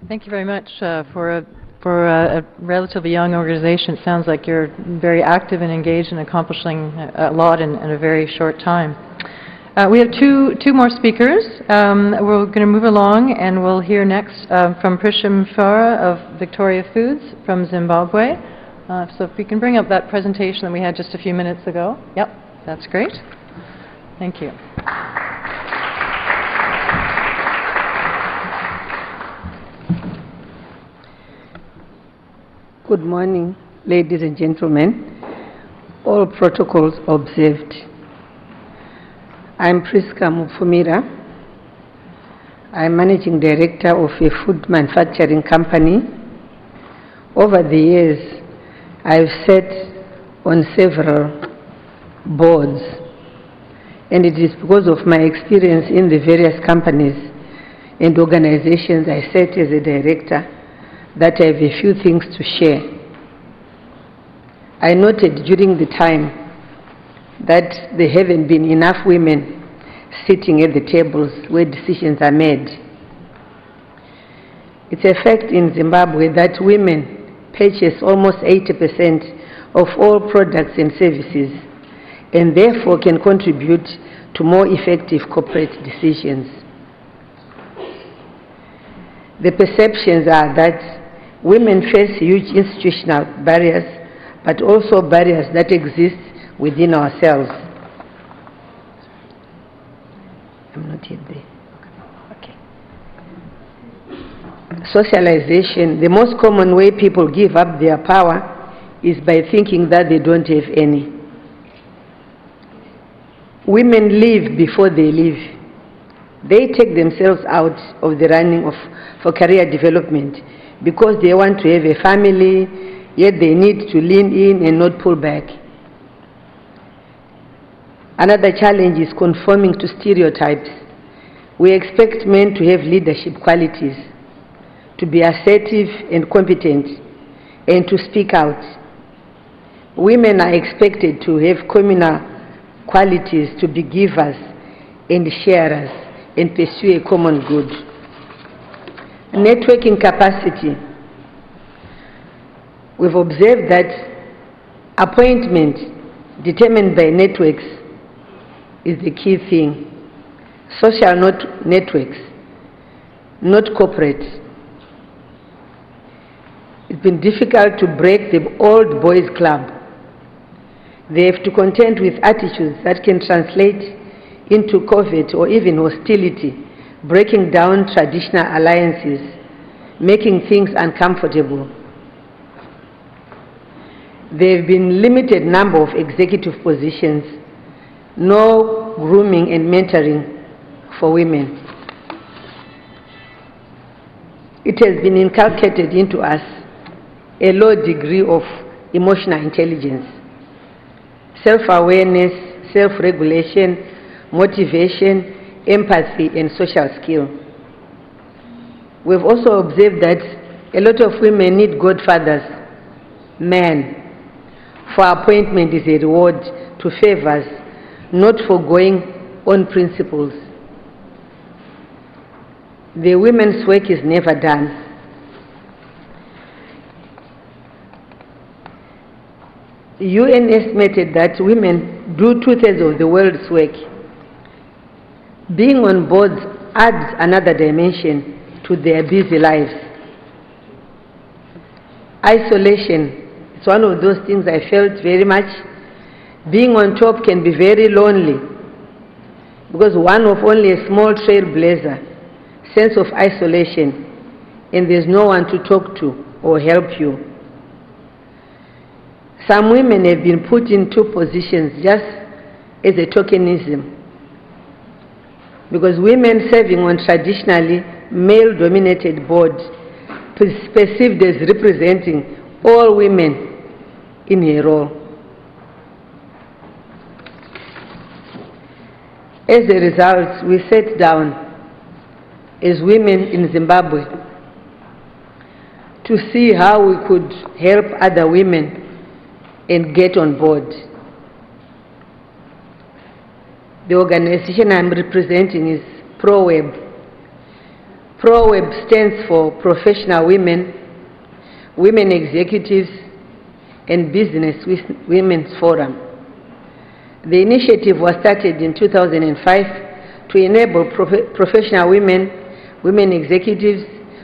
Thank you very much for a relatively young organization. It sounds like you're very active and engaged in accomplishing a lot in a very short time. We have two more speakers. We're going to move along, and we'll hear next from Prisca Mupfumira of Victoria Foods from Zimbabwe. So if we can bring up that presentation that we had just a few minutes ago. Yep, that's great. Thank you. Good morning, ladies and gentlemen. All protocols observed. I'm Prisca Mupfumira. I'm Managing Director of a food manufacturing company. Over the years, I've sat on several boards, and it is because of my experience in the various companies and organizations I sat as a director that I have a few things to share. I noted during the time that there haven't been enough women sitting at the tables where decisions are made. It's a fact in Zimbabwe that women purchase almost 80% of all products and services, and therefore can contribute to more effective corporate decisions. The perceptions are that women face huge institutional barriers, but also barriers that exist within ourselves. I'm not yet there. Okay. Socialization, the most common way people give up their power is by thinking that they don't have any. Women live before they live. They take themselves out of the running for career development because they want to have a family, yet they need to lean in and not pull back. Another challenge is conforming to stereotypes. We expect men to have leadership qualities, to be assertive and competent, and to speak out. Women are expected to have communal qualities, to be givers and sharers, and pursue a common good. Networking capacity. We've observed that appointment determined by networks is the key thing. Social networks, not corporate. It's been difficult to break the old boys club. They have to contend with attitudes that can translate into covert or even hostility, breaking down traditional alliances, making things uncomfortable. There have been limited number of executive positions, no grooming and mentoring for women. It has been inculcated into us a low degree of emotional intelligence, self-awareness, self-regulation, motivation, empathy, and social skill. We've also observed that a lot of women need godfathers, men, for appointment is a reward to favors, not for going on principles. The women's work is never done. The UN estimated that women do 2/3 of the world's work. Being on boards adds another dimension to their busy lives. Isolation, it's one of those things I felt very much. Being on top can be very lonely because one of only a small trailblazer, sense of isolation, and there's no one to talk to or help you. Some women have been put into positions just as a tokenism, because women serving on traditionally male-dominated boards perceived as representing all women in a role. As a result, we sat down as women in Zimbabwe to see how we could help other women and get on board. The organization I'm representing is ProWeb. ProWeb stands for Professional Women, Women Executives, and Business Women's Forum. The initiative was started in 2005 to enable professional women, women executives,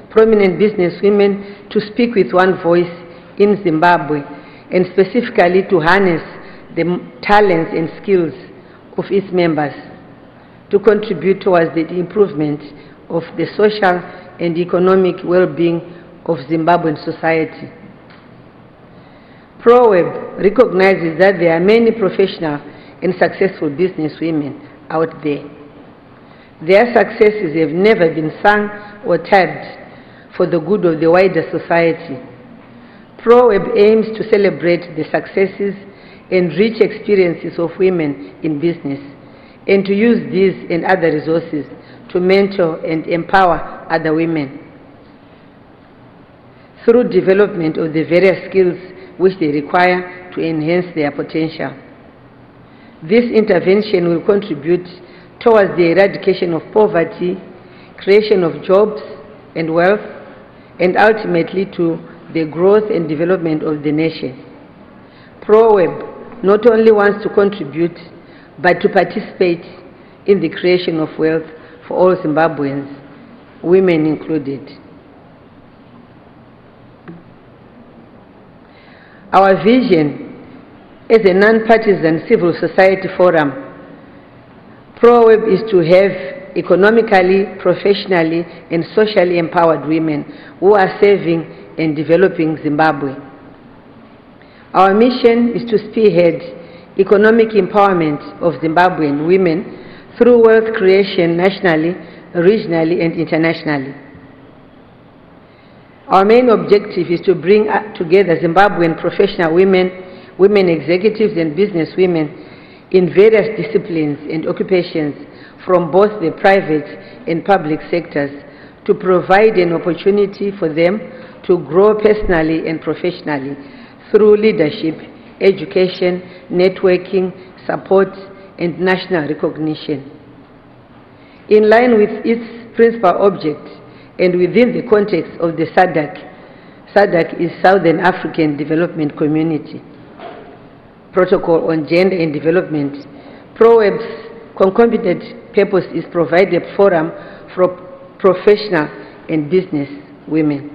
prominent business women to speak with one voice in Zimbabwe, and specifically to harness the talents and skills of its members to contribute towards the improvement of the social and economic well-being of Zimbabwean society. ProWeb recognizes that there are many professional and successful business women out there. Their successes have never been sung or tabbed for the good of the wider society. ProWeb aims to celebrate the successes and rich experiences of women in business, and to use these and other resources to mentor and empower other women through development of the various skills which they require to enhance their potential. This intervention will contribute towards the eradication of poverty, creation of jobs and wealth, and ultimately to the growth and development of the nation. ProWeb not only wants to contribute, but to participate in the creation of wealth for all Zimbabweans, women included. Our vision as a non-partisan civil society forum, ProWeb, is to have economically, professionally, and socially empowered women who are serving and developing Zimbabwe. Our mission is to spearhead economic empowerment of Zimbabwean women through wealth creation nationally, regionally, and internationally. Our main objective is to bring together Zimbabwean professional women, women executives, and business women in various disciplines and occupations from both the private and public sectors to provide an opportunity for them to grow personally and professionally through leadership, education, networking, support, and national recognition. In line with its principal object and within the context of the SADC is Southern African Development Community Protocol on Gender and Development, ProWeb's concomitant purpose is provide a forum for professional and business women.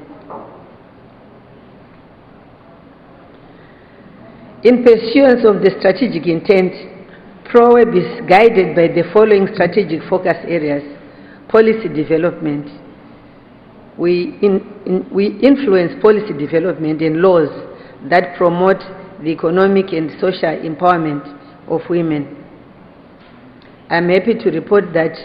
In pursuance of the strategic intent, ProWeb is guided by the following strategic focus areas: policy development. We influence policy development and laws that promote the economic and social empowerment of women. I'm happy to report that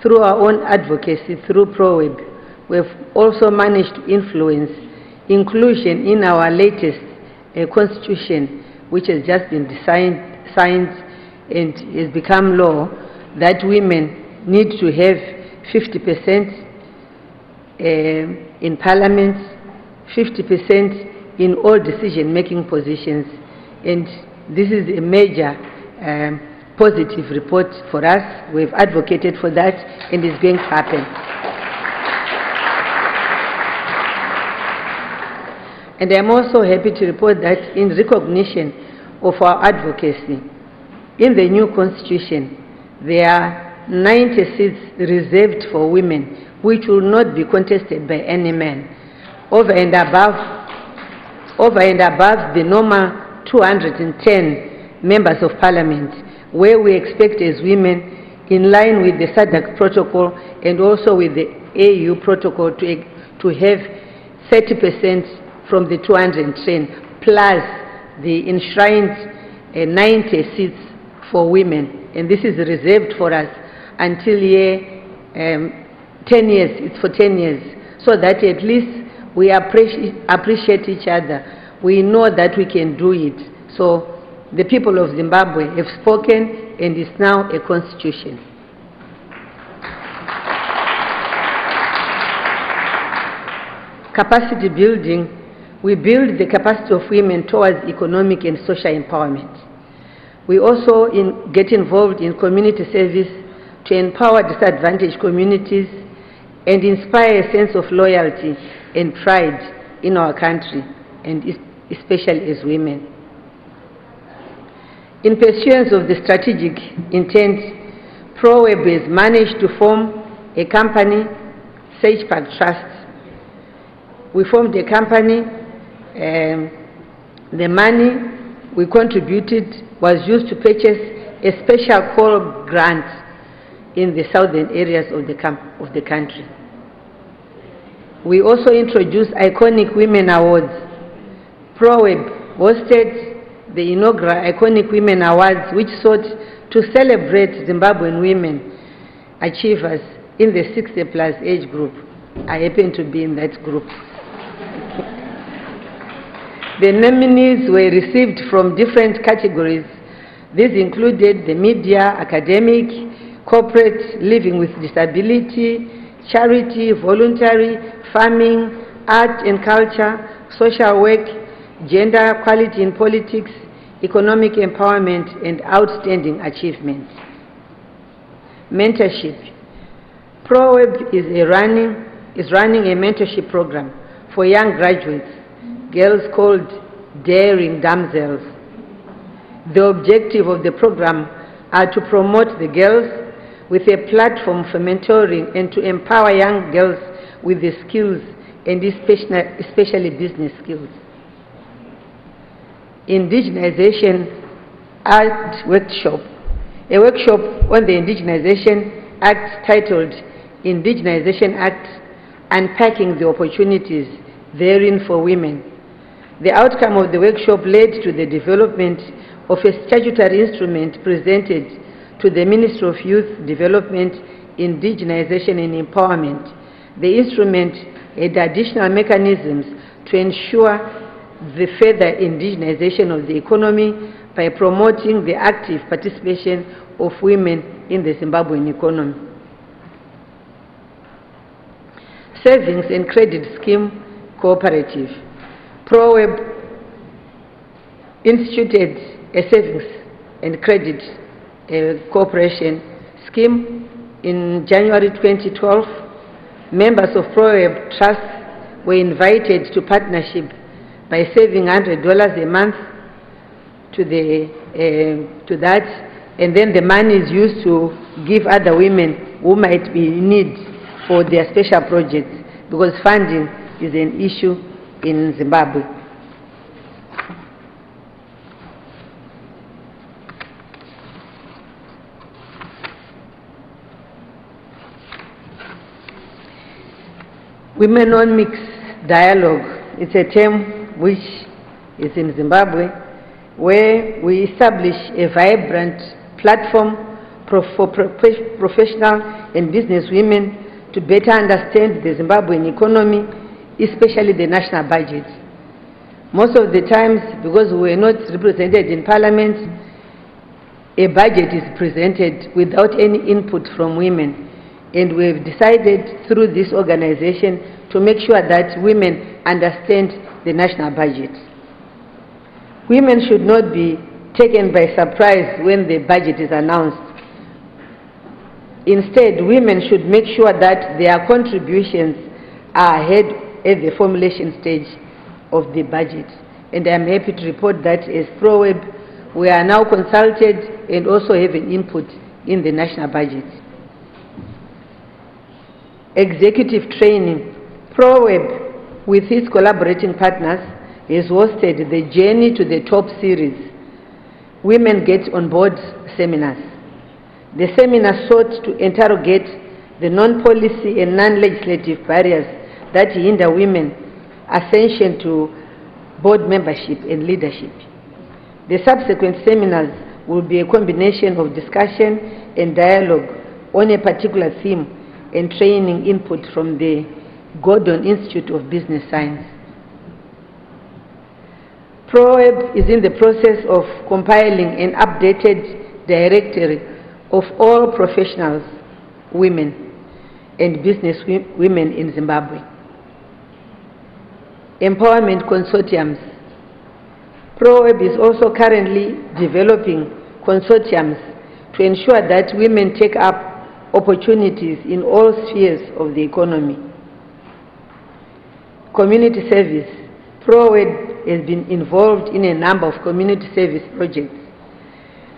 through our own advocacy through ProWeb, we've also managed to influence inclusion in our latest constitution, which has just been signed and has become law, that women need to have 50% in parliament, 50% in all decision-making positions, and this is a major positive report for us. We've advocated for that, and it's going to happen. And I'm also happy to report that in recognition of our advocacy, in the new constitution, there are 90 seats reserved for women, which will not be contested by any man, over and above the normal 210 members of parliament, where we expect as women, in line with the SADC protocol and also with the AU protocol, to have 30% from the 210, plus the enshrined 90 seats for women. And this is reserved for us until 10 years, it's for 10 years, so that at least we appreciate each other. We know that we can do it. So the people of Zimbabwe have spoken, and it's now a constitution. Capacity building. We build the capacity of women towards economic and social empowerment. We also get involved in community service to empower disadvantaged communities and inspire a sense of loyalty and pride in our country, and especially as women. In pursuance of the strategic intent, ProWeb has managed to form a company, Sage Park Trust. We formed a company, the money we contributed was used to purchase a special coal grant in the southern areas of the country. We also introduced iconic women awards. ProWeb hosted the inaugural Iconic Women Awards, which sought to celebrate Zimbabwean women achievers in the 60-plus age group. I happen to be in that group. The nominees were received from different categories. These included the media, academic, corporate, living with disability, charity, voluntary, farming, art and culture, social work, gender equality in politics, economic empowerment, and outstanding achievements. Mentorship. ProWeb is running a mentorship program for young graduates, girls called Daring Damsels. The objective of the program are to promote the girls with a platform for mentoring and to empower young girls with the skills and especially business skills. Indigenization Art Workshop, a workshop on the Indigenization Act titled Indigenization Act, Unpacking the Opportunities Therein for Women. The outcome of the workshop led to the development of a statutory instrument presented to the Ministry of Youth Development, Indigenization and Empowerment. The instrument had additional mechanisms to ensure the further indigenization of the economy by promoting the active participation of women in the Zimbabwean economy. Savings and Credit Scheme Cooperative. ProWeb instituted a savings and credit cooperation scheme in January 2012. Members of ProWeb Trust were invited to partnership by saving $100 a month to that, and then the money is used to give other women who might be in need for their special projects, because funding is an issue in Zimbabwe. Women-on-Mix Dialogue. It's a term which is in Zimbabwe, where we establish a vibrant platform for professional and business women to better understand the Zimbabwean economy, especially the national budget. Most of the times, because we were not represented in Parliament, a budget is presented without any input from women. And we've decided through this organization to make sure that women understand the national budget. Women should not be taken by surprise when the budget is announced. Instead, women should make sure that their contributions are ahead at the formulation stage of the budget. And I'm happy to report that as ProWeb, we are now consulted and also have an input in the national budget. Executive training. ProWeb, with its collaborating partners, has hosted the Journey to the Top series. Women Get on Board seminars. The seminar sought to interrogate the non-policy and non-legislative barriers that hinder women ascension to board membership and leadership. The subsequent seminars will be a combination of discussion and dialogue on a particular theme and training input from the Gordon Institute of Business Science. ProWeb is in the process of compiling an updated directory of all professionals, women, and business women in Zimbabwe. Empowerment consortiums. ProWeb is also currently developing consortiums to ensure that women take up opportunities in all spheres of the economy. Community service. ProWeb has been involved in a number of community service projects.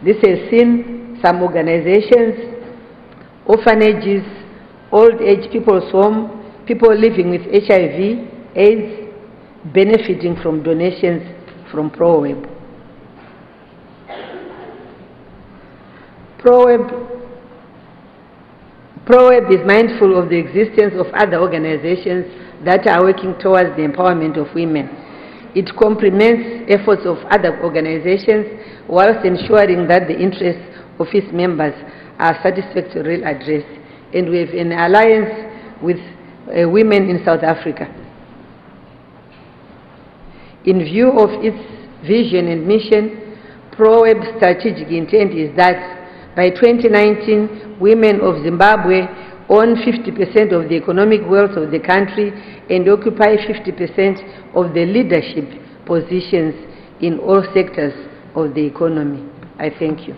This has seen some organizations, orphanages, old age people's home, people living with HIV, AIDS, benefiting from donations from ProWeb. ProWeb is mindful of the existence of other organizations that are working towards the empowerment of women. It complements efforts of other organizations whilst ensuring that the interests of its members are satisfactorily addressed. And we have an alliance with women in South Africa. In view of its vision and mission, ProWeb's strategic intent is that by 2019, women of Zimbabwe own 50% of the economic wealth of the country and occupy 50% of the leadership positions in all sectors of the economy. I thank you.